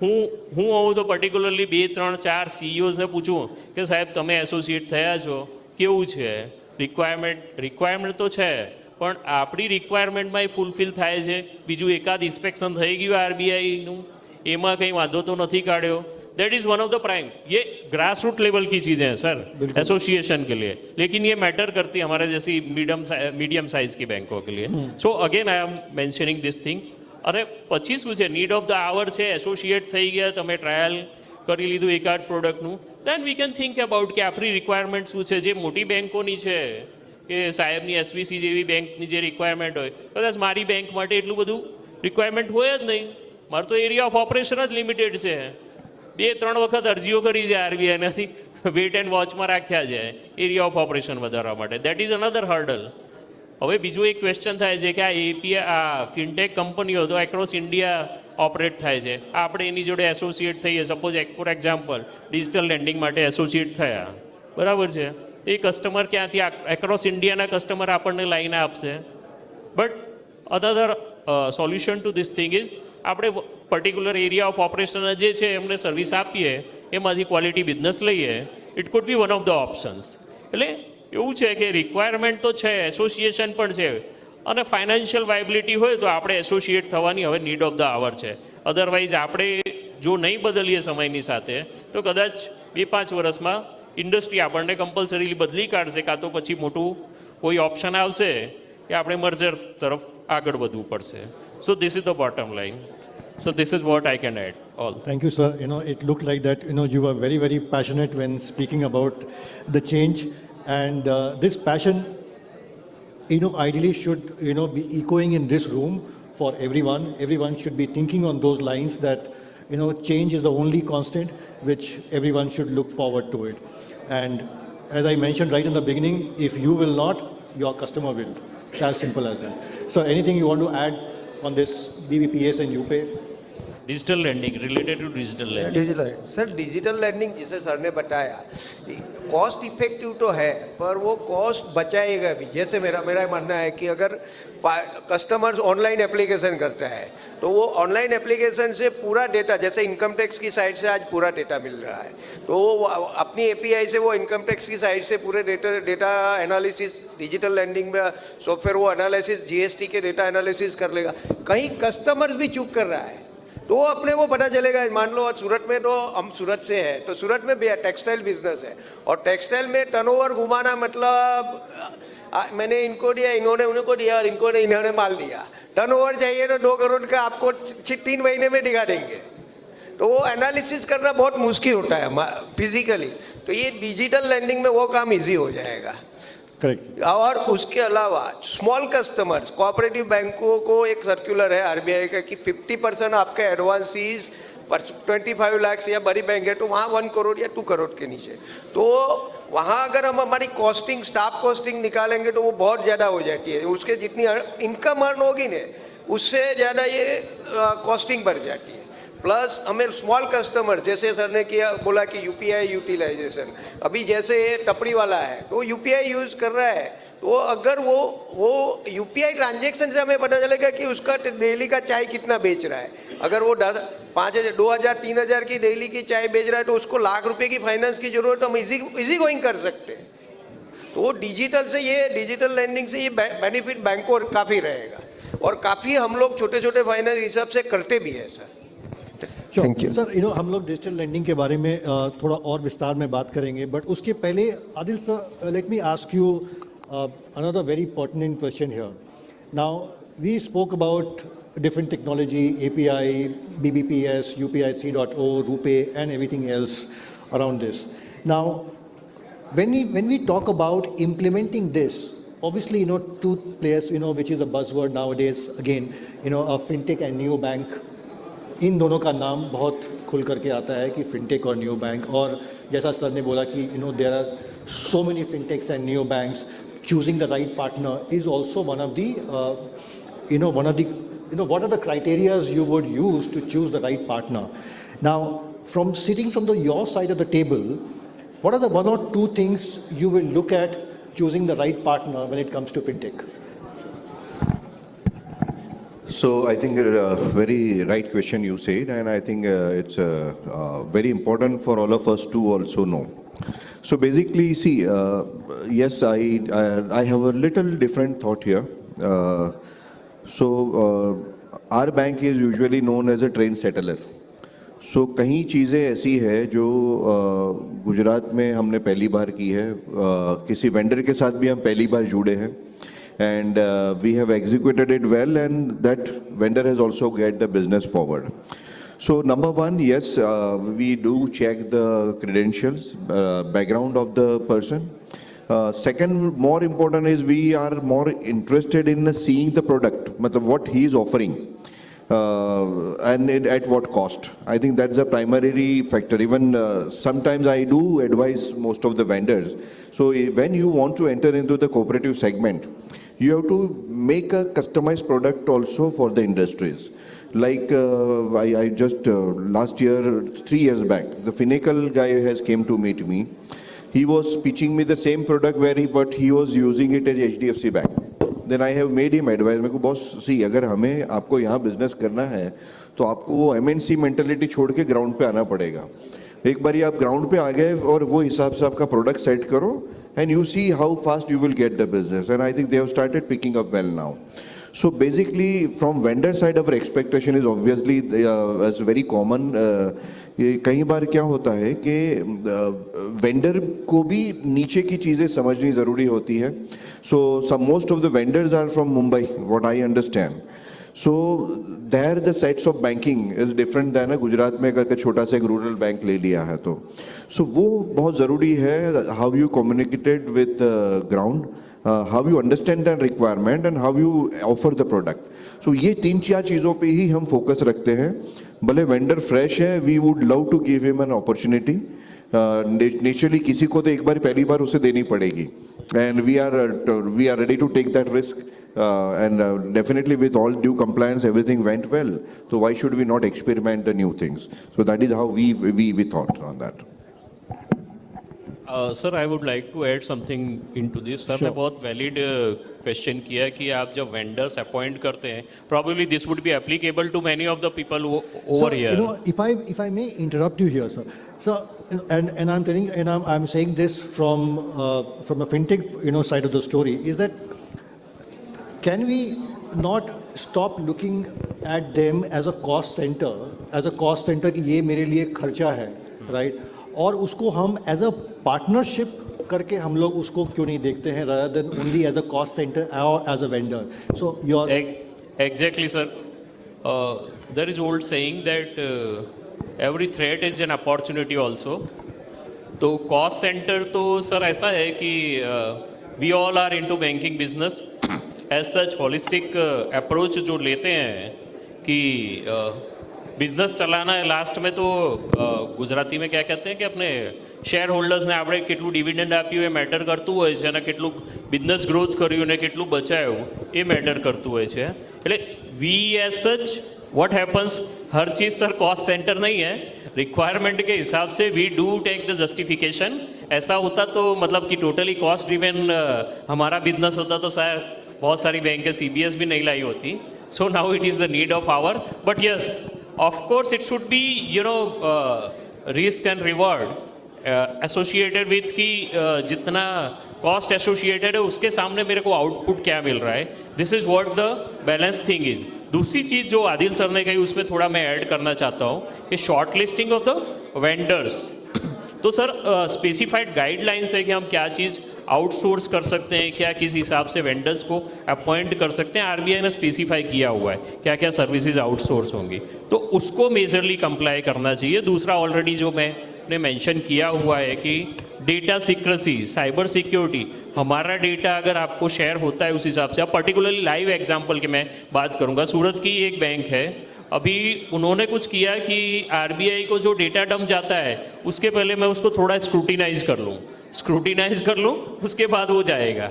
હું આવું તો પર્ટિક્યુલરલી 2, 3, 4 CEOs ને પૂછું કે સાહેબ તમે એસોસિએટ થયા છો, કેવું છે રિક્વાયરમેન્ટ તો છે પણ આપણી રિક્વાયરમેન્ટમાં એ ફૂલફિલ થાય છે, બીજું એકાદ ઇન્સ્પેક્શન થઈ ગયું આરબીઆઈનું એમાં કંઈ वादो तो नहीं काढ़ो, that is one of the prime. ये ग्रास रूट लेवल की चीज़ें हैं सर एसोसिएशन के लिए, लेकिन ये मैटर करती है हमारे जैसी मीडियम साइज की बैंकों के लिए. So again I am mentioning this thing. अरे પછી શું છે, નીડ ઓફ ધ આવર છે, એસોસિએટ થઈ ગયા, તમે ટ્રાયલ કરી લીધું એકાદ પ્રોડક્ટનું, દેન વી કેન થિંક અબાઉટ કે આપણી રિક્વાયરમેન્ટ શું છે. જે મોટી બેન્કોની છે કે સાહેબની એસવીસી જેવી બેંકની જે રિક્વાયરમેન્ટ હોય, કદાચ મારી બેંક માટે એટલું બધું રિક્વાયરમેન્ટ હોય જ નહીં. મારું તો એરિયા ઓફ ઓપરેશન જ લિમિટેડ છે. 2-3 વખત અરજીઓ કરી છે આરબીઆઈનાથી, વેટ એન્ડ વોચમાં રાખ્યા છે એરિયા ઓફ ઓપરેશન વધારવા માટે. That is another hurdle. હવે બીજું એક ક્વેશ્ચન થાય છે કે આ એપીઆઈ આ ફિનટેક કંપનીઓ તો એક્રોસ ઇન્ડિયા ઓપરેટ થાય છે, આપણે એની જોડે એસોસિએટ થઈએ, suppose for example digital landing માટે એસોસિએટ થયા, બરાબર છે, એ કસ્ટમર ક્યાંથી એક્રોસ ઇન્ડિયાના કસ્ટમર આપણને લાઈને આપશે, but another solution two this thing is આપણે પર્ટિક્યુલર એરિયા ઓફ ઓપરેશન જે છે એમને સર્વિસ આપીએ, એમાંથી ક્વોલિટી બિઝનેસ લઈએ. It could B one of the options. એટલે એવું છે કે રિક્વાયરમેન્ટ તો છે, એસોસિએશન પણ છે, અને ફાઇનાન્શિયલ વાયબિલિટી હોય તો આપણે એસોસિએટ થવાની હવે નીડ ઓફ ધ આવર છે. અધરવાઇઝ આપણે જો નહીં બદલીએ સમયની સાથે તો કદાચ 2-5 વર્ષમાં ઇન્ડસ્ટ્રી આપણને કમ્પલસરીલી બદલી કાઢશે, કાં તો પછી મોટું કોઈ ઓપ્શન આવશે કે આપણે મર્જર તરફ આગળ વધવું પડશે. So this is the bottom line. So this is what I can add all. Thank you, sir. It looked like that, you were very, very passionate when speaking about the change. And this passion, ideally should, be echoing in this room for everyone. Everyone should be thinking on those lines that, change is the only constant which everyone should look forward to it. And as I mentioned right in the beginning, if you will not, your customer will. It's as simple as that. So anything you want to add on this BBPS and UPay? Digital lending related to digital lending. Digital sir, digital lending जिसे sir ने बताया, cost effective तो है पर वो cost बचाएगा भी. जैसे मेरा मानना है कि अगर कस्टमर्स ऑनलाइन एप्लीकेशन करता है तो वो ऑनलाइन एप्लीकेशन से पूरा डेटा, जैसे इनकम टैक्स की साइड से आज पूरा डेटा मिल रहा है, तो वो अपनी एपीआई से वो इनकम टैक्स की साइड से पूरे डेटा एनालिसिस डिजिटल लैंडिंग में सॉफ्टवेयर वो एनालिसिस जीएसटी के डेटा एनालिसिस कर लेगा. कहीं कस्टमर्स भी चूक कर रहा है तो वो अपने को पता चलेगा. मान लो सूरत में, तो हम सूरत से हैं, तो सूरत में टेक्सटाइल बिजनेस है और टेक्सटाइल में टर्नओवर घुमाना मतलब मैंने इनको दिया, इन्होंने उनको दिया और इन्होंने माल दिया. टर्नओवर चाहिए तो 2 करोड़ का आपको 3 महीने में दिखा देंगे. तो वो एनालिसिस करना बहुत मुश्किल होता है फिजिकली. तो ये डिजिटल लैंडिंग में वो काम इजी हो जाएगा. Correct. और उसके अलावा स्मॉल कस्टमर्स, कोऑपरेटिव बैंकों को एक सर्कुलर है आरबीआई का कि 50% आपके एडवांसीज 25 लाख या बड़ी बैंक है तो वहाँ 1 करोड़ या 2 करोड़ के नीचे. तो वहाँ अगर हम हमारी कॉस्टिंग, स्टाफ कॉस्टिंग निकालेंगे तो वो बहुत ज़्यादा हो जाती है. उसके जितनी इनकम अर्न होगी ने उससे ज़्यादा ये कॉस्टिंग बढ़ जाती है. प्लस हमें स्मॉल कस्टमर, जैसे सर ने बोला कि यूपीआई यूटिलाइजेशन, अभी जैसे टपड़ी वाला है तो यूपीआई यूज़ कर रहा है, तो अगर वो यूपीआई ट्रांजेक्शन से हमें पता चलेगा कि उसका डेली का चाय कितना बेच रहा है. अगर वो 5,000, 2,000, 3,000 की डेली की चाय बेच रहा है तो उसको लाख रुपए की फाइनेंस की जरूरत हम इजी गोइंग कर सकते हैं. तो वो डिजिटल लैंडिंग से ये बेनिफिट बैंक को काफ़ी रहेगा और काफ़ी हम लोग छोटे छोटे फाइनेंस हिसाब से करते भी हैं सर. Thank you sir. हम लोग डिजिटल लैंडिंग के बारे में थोड़ा और विस्तार में बात करेंगे, बट उसके पहले Adil sir, let me ask you another very pertinent question here. Now, we spoke about different technology, API, BBPS, UPI 3.0, RuPay, and everything else around this. Now, when we talk about implementing this, obviously, two players, which is a buzzword nowadays, again, a fintech and neobank. इन दोनों का नाम बहुत खुल करके आता है कि fintech और न्यू बैंक. और जैसा सर ने बोला कि there are so many fintechs and new banks. Choosing the right partner is also one of the what are the criterias you would use to choose the right partner. Now, from your side of the table, what are the 1 or 2 things you will look at choosing the right partner when it comes to fintech? So I think very right question you said, and I think it's very important for all of us to also know. So basically, see, yes, I have a little different thought here. Our bank is usually known as a train settler. So कहीं चीज़ें ऐसी है जो गुजरात में हमने पहली बार की है, किसी वेंडर के साथ भी हम पहली बार जुड़े हैं, and we have executed it well, and that vendor has also get the business forward. So number one, yes, we do check the credentials, background of the person. Second, more important is we are more interested in seeing the product, what he is offering, and at what cost. I think that's the primary factor. Even sometimes I do advise most of the vendors. So when you want to enter into the cooperative segment, you have to make a customized product also for the industries. Like I just last year, 3 years back, the Finacle guy has came to meet me. He was pitching me the same product but he was using it at HDFC Bank. Then I have made him advice, मेरे को boss C अगर हमें आपको यहाँ business करना है तो आपको वो एमएनसी मेंटेलिटी छोड़ के ग्राउंड पे आना पड़ेगा। एक बार आप ग्राउंड पे आ गए और वो हिसाब से आपका प्रोडक्ट सेट करो and you see how fast you will get the business, and I think they have started picking up well now. So basically from vendor side our expectation is obviously as very common, ये कई बार क्या होता है कि vendor को भी नीचे की चीज़ें समझनी ज़रूरी होती है। सो some most of the vendors are from Mumbai, what I understand. So there the sets of banking is different than Gujarat में अगर छोटा सा एक रूरल बैंक ले लिया है तो so वो बहुत ज़रूरी है, how you communicated with ground, how you understand that requirement and how you offer the product. So ये 3-4 चीज़ों पे ही हम फोकस रखते हैं। भले वेंडर फ्रेश है, we would love to give him an opportunity. Naturally किसी को तो एक बार पहली बार उसे देनी पड़ेगी and we are ready to take that risk. And definitely with all due compliance everything went well, so why should we not experiment the new things? So that is how we thought on that. Sir I would like to add something into this. Sir ने बहुत valid question किया कि आप जब vendors appoint करते हैं, probably this would be applicable to many of the people over here. You know, if I may interrupt you here, sir. So, and I'm telling, and I'm saying this from a fintech, side of the story, is that can we not stop looking at them as a cost center कि ये मेरे लिए खर्चा है, right? और उसको हम as a partnership करके हम लोग उसको क्यों नहीं देखते हैं rather than only as a cost center or as a vendor? So your Exactly, sir. There is old saying that every threat is an opportunity also. तो cost center तो सर ऐसा है कि we all are into banking business. As such holistic approach जो लेते हैं कि business चलाना है, लास्ट में तो गुजराती में क्या कहते हैं कि अपने શેર હોલ્ડર્સને આપણે કેટલું ડિવિડન્ડ આપ્યું એ મેટર કરતું હોય છે અને કેટલું બિઝનેસ ગ્રોથ કર્યું ને કેટલું બચાવ્યું એ મેટર કરતું હોય છે। એટલે we as such what happens, हर चीज़ सर कॉस्ट सेंटर नहीं है, रिक्वायरमेंट के हिसाब से we do take the justification. ऐसा होता तो मतलब कि टोटली कॉस्ट ड्रिवन हमारा बिजनेस होता तो शायद बहुत सारी बैंक CBS भी नहीं लाई होती। So now it is the need of hour, but yes of course it should be risk and reward associated with कि जितना कॉस्ट एसोसिएटेड है उसके सामने मेरे को आउटपुट क्या मिल रहा है। This is what the balance thing is. दूसरी चीज़ जो आदिल सर ने कही उसमें थोड़ा मैं ऐड करना चाहता हूँ कि short listing of the vendors. तो सर स्पेसिफाइड गाइडलाइंस है कि हम क्या चीज़ आउटसोर्स कर सकते हैं, क्या किस हिसाब से वेंडर्स को अपॉइंट कर सकते हैं। RBI ने स्पेसिफाई किया हुआ है क्या क्या सर्विसेज आउटसोर्स होंगी, तो उसको मेजरली कंप्लाई करना चाहिए। दूसरा ऑलरेडी जो मैंने मेंशन किया हुआ है कि डेटा सिक्रेसी, साइबर सिक्योरिटी, हमारा डेटा अगर आपको शेयर होता है उस हिसाब से। अब पर्टिकुलरली लाइव एग्जांपल की मैं बात करूंगा। सूरत की एक बैंक है, अभी उन्होंने कुछ किया कि RBI को जो डेटा डंप जाता है उसके पहले मैं उसको थोड़ा स्क्रूटिनाइज कर लूँ उसके बाद वो जाएगा।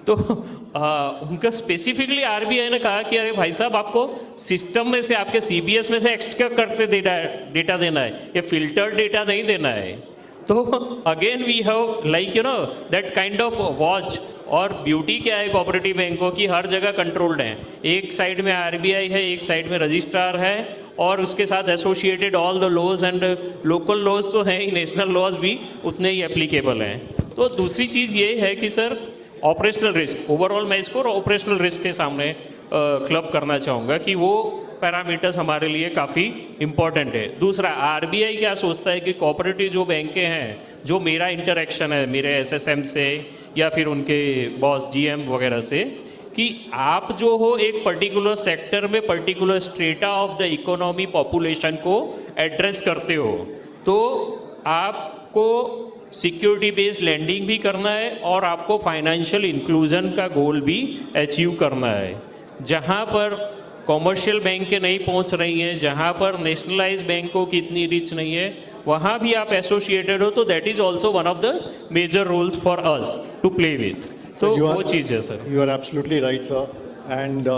तो उनका स्पेसिफिकली RBI ने कहा कि अरे भाई साहब आपको सिस्टम में से आपके CBS में से एक्सट्रैक्ट करके डेटा देना है, ये फिल्टर्ड डेटा नहीं देना है। तो again we have like that kind of watch. और ब्यूटी क्या है कोऑपरेटिव बैंकों की, हर जगह कंट्रोल्ड है। एक साइड में RBI है, एक साइड में रजिस्ट्रार है, और उसके साथ associated all the laws and local laws तो हैं ही, नेशनल लॉज भी उतने ही एप्लीकेबल हैं। तो दूसरी चीज़ ये है कि सर ऑपरेशनल रिस्क, ओवरऑल मैं इसको ऑपरेशनल रिस्क के सामने क्लब करना चाहूँगा कि वो पैरामीटर्स हमारे लिए काफ़ी इम्पॉर्टेंट है। दूसरा RBI क्या सोचता है कि कोऑपरेटिव जो बैंकें हैं, जो मेरा इंटरेक्शन है मेरे SSM से या फिर उनके बॉस GM वगैरह से, कि आप जो हो एक पर्टिकुलर सेक्टर में particular strata of the economy population को एड्रेस करते हो, तो आपको सिक्योरिटी बेस्ड लैंडिंग भी करना है और आपको फाइनेंशियल इंक्लूजन का गोल भी अचीव करना है। जहाँ पर कॉमर्शियल बैंकें नहीं पहुंच रही हैं, जहां पर नेशनलाइज बैंकों की इतनी रीच नहीं है, वहां भी आप एसोसिएटेड हो, तो that is also one of the major roles for us to play with. तो वो चीज़ है sir. You are absolutely right sir, and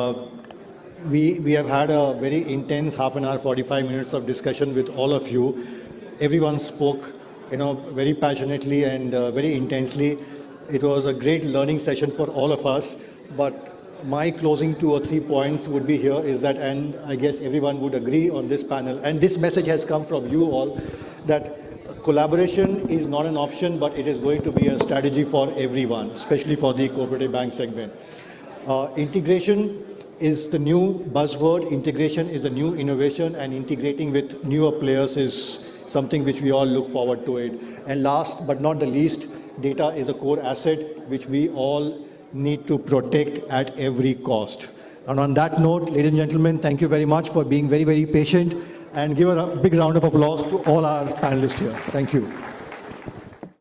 we have had a very intense half an hour 45 minutes of discussion with all of you. Everyone spoke very passionately and very intensely. It was a great learning session for all of us, but my closing 2 or 3 points would be here is that, and I guess everyone would agree on this panel, and this message has come from you all, that collaboration is not an option, but it is going to be a strategy for everyone, especially for the cooperative bank segment. Integration is the new buzzword. Integration is the new innovation, and integrating with newer players is something which we all look forward to it. And last but not the least, data is the core asset which we all need to protect at every cost. And on that note, ladies and gentlemen, thank you very much for being very, very patient, and give a big round of applause to all our panelists here. Thank you.